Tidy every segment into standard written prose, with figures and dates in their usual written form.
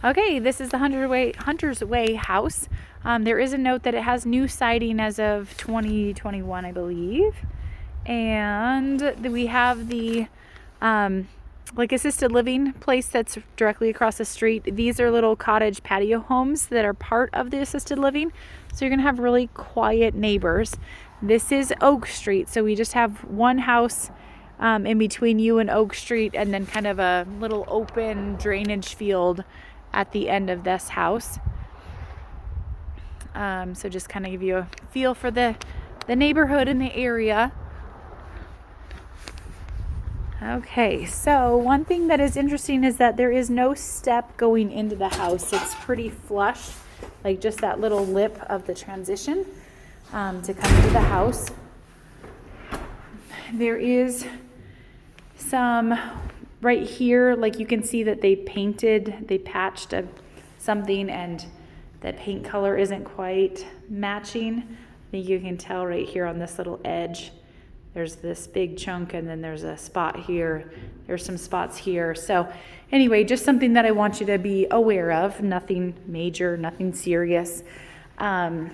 Okay, this is the Hunter's Way house. There is a note that it has new siding as of 2021, I believe. And we have the like assisted living place that's directly across the street. These are little cottage patio homes that are part of the assisted living. So you're gonna have really quiet neighbors. This is Oak Street, so we just have one house in between you and Oak Street, and then kind of a little open drainage field at the end of this house. So just kind of give you a feel for the neighborhood and the area. Okay, so one thing that is interesting is that there is no step going into the house. It's pretty flush, like just that little lip of the transition to come into the house. There is some right here, like you can see that they patched something, and the paint color isn't quite matching. I think you can tell right here on this little edge. There's this big chunk, and then there's a spot here. There's some spots here. So anyway, just something that I want you to be aware of. Nothing major, nothing serious. It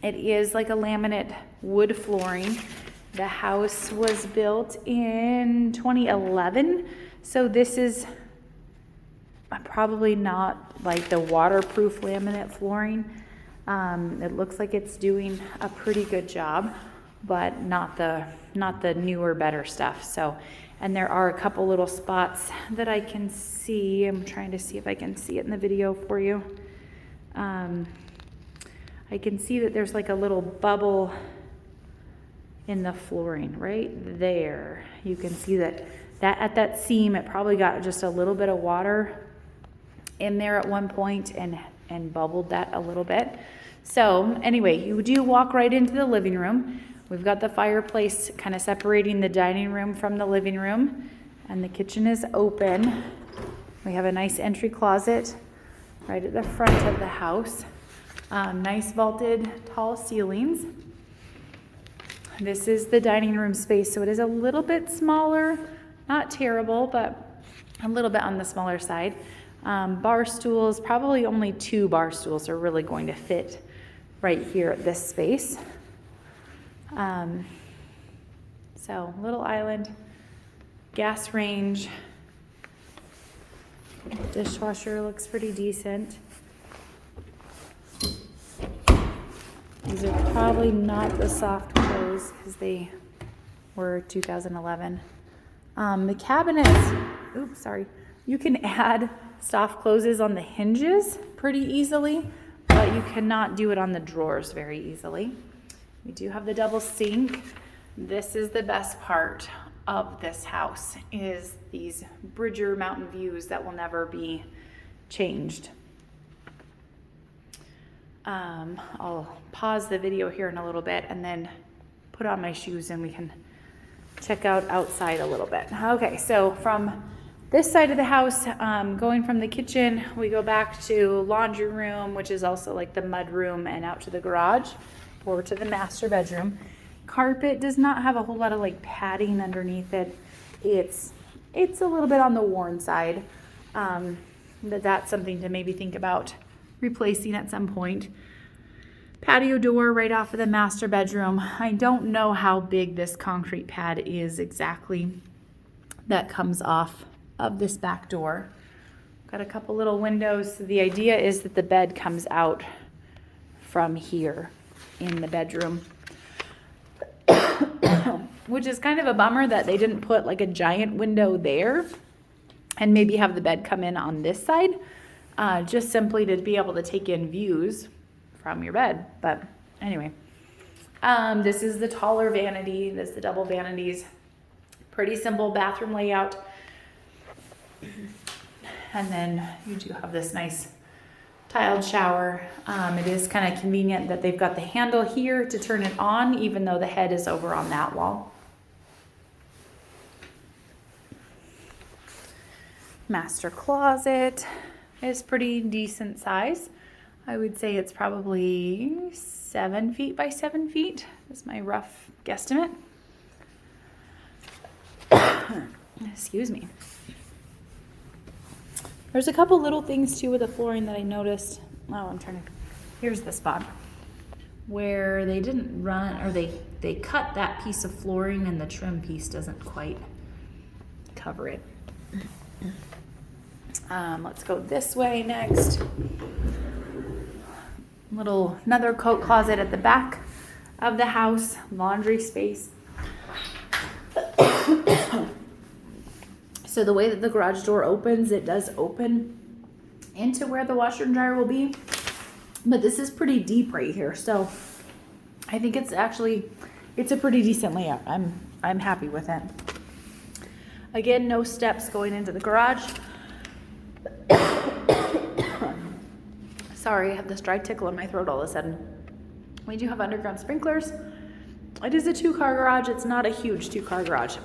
is like a laminate wood flooring. The house was built in 2011. So this is probably not like the waterproof laminate flooring. It looks like it's doing a pretty good job, but not the newer, better stuff. So, and there are a couple little spots that I can see. I'm trying to see if I can see it in the video for you. I can see that there's like a little bubble in the flooring right there. You can see that at that seam, it probably got just a little bit of water in there at one point and bubbled that a little bit. So anyway, you do walk right into the living room. We've got the fireplace kind of separating the dining room from the living room, and the kitchen is open. We have a nice entry closet right at the front of the house. Nice vaulted tall ceilings. This is the dining room space, so it is a little bit smaller, not terrible, but a little bit on the smaller side. Bar stools, probably only 2 bar stools are really going to fit right here at this space. So little island, gas range, dishwasher looks pretty decent. These are probably not the soft close because they were 2011. The cabinets, oops, sorry. You can add soft closes on the hinges pretty easily, but you cannot do it on the drawers very easily. We do have the double sink. This is the best part of this house, is these Bridger mountain views that will never be changed. I'll pause the video here in a little bit and then put on my shoes and we can check out outside a little bit. Okay, so from this side of the house, going from the kitchen, we go back to laundry room, which is also like the mud room, and out to the garage or to the master bedroom. Carpet does not have a whole lot of like padding underneath it. It's a little bit on the worn side. That's something to maybe think about replacing at some point. Patio door right off of the master bedroom. I don't know how big this concrete pad is exactly that comes off of this back door. Got a couple little windows. So the idea is that the bed comes out from here in the bedroom, which is kind of a bummer that they didn't put like a giant window there and maybe have the bed come in on this side, just simply to be able to take in views from your bed. But anyway, this is the taller vanity. This is the double vanities. Pretty simple bathroom layout. And then you do have this nice tiled shower. It is kind of convenient that they've got the handle here to turn it on, even though the head is over on that wall. Master closet is pretty decent size. I would say it's probably 7 feet by 7 feet. That's my rough guesstimate. Excuse me. There's a couple little things too with the flooring that I noticed. Oh, here's the spot where they didn't run, or they cut that piece of flooring and the trim piece doesn't quite cover it. Let's go this way next. Another coat closet at the back of the house, laundry space. So the way that the garage door opens, it does open into where the washer and dryer will be. But this is pretty deep right here. So I think it's a pretty decent layout. I'm happy with it. Again, no steps going into the garage. Sorry, I have this dry tickle in my throat all of a sudden. We do have underground sprinklers. It is a 2-car garage. It's not a huge 2-car garage.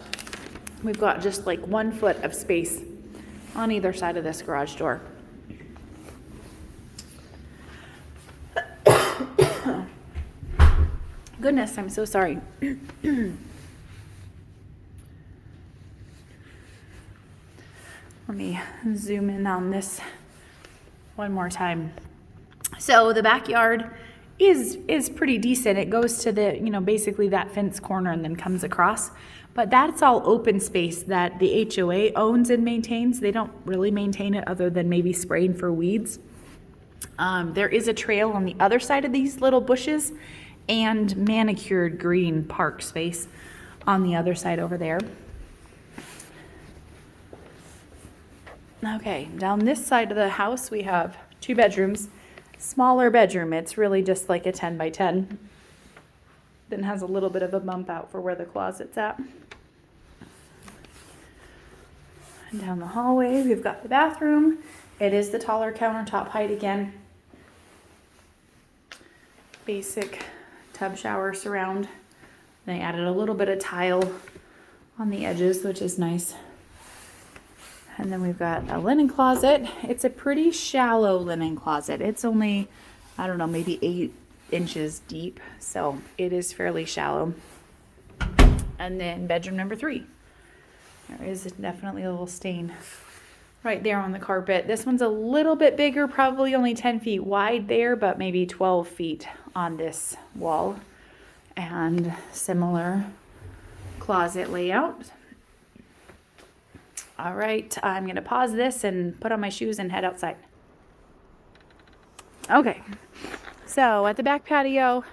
We've got just like 1 foot of space on either side of this garage door. Goodness, I'm so sorry. Let me zoom in on this one more time. So the backyard is pretty decent. It goes to the, basically that fence corner and then comes across. But that's all open space that the HOA owns and maintains. They don't really maintain it other than maybe spraying for weeds. There is a trail on the other side of these little bushes and manicured green park space on the other side over there. Okay, down this side of the house we have 2 bedrooms. Smaller bedroom. It's really just like a 10 by 10. Then has a little bit of a bump out for where the closet's at. And down the hallway we've got the bathroom. It is the taller countertop height again. Basic tub shower surround. They added a little bit of tile on the edges, which is nice. And then we've got a linen closet. It's a pretty shallow linen closet. It's only, I don't know, maybe 8 inches deep. So it is fairly shallow. And then bedroom number 3. There is definitely a little stain right there on the carpet. This one's a little bit bigger, probably only 10 feet wide there, but maybe 12 feet on this wall. And similar closet layout. All right, I'm going to pause this and put on my shoes and head outside. Okay, so at the back patio,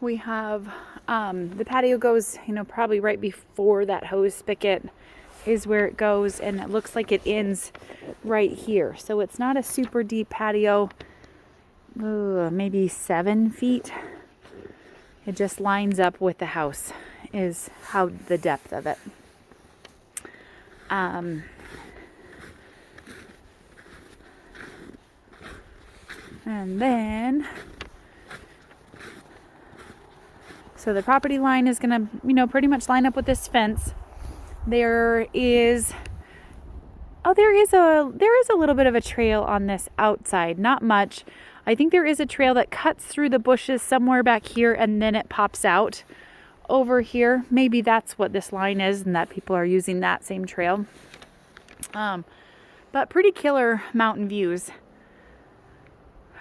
we have, the patio goes, probably right before that hose spigot is where it goes, and it looks like it ends right here. So it's not a super deep patio, maybe 7 feet. It just lines up with the house is how the depth of it. And then, so the property line is going to, pretty much line up with this fence. There is a little bit of a trail on this outside, not much. I think there is a trail that cuts through the bushes somewhere back here and then it pops out over here. Maybe that's what this line is and that people are using that same trail. But pretty killer mountain views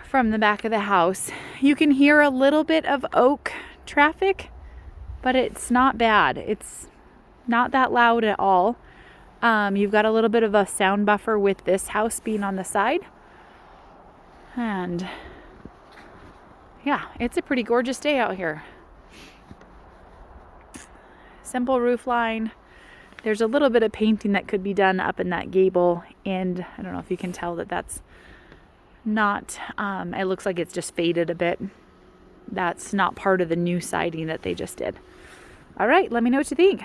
from the back of the house. You can hear a little bit of oak traffic, but it's not bad. It's not that loud at all. You've got a little bit of a sound buffer with this house being on the side. And yeah, it's a pretty gorgeous day out here. Simple roof line. There's a little bit of painting that could be done up in that gable, and I don't know if you can tell that that's not, it looks like it's just faded a bit. That's not part of the new siding that they just did. All right, let me know what you think.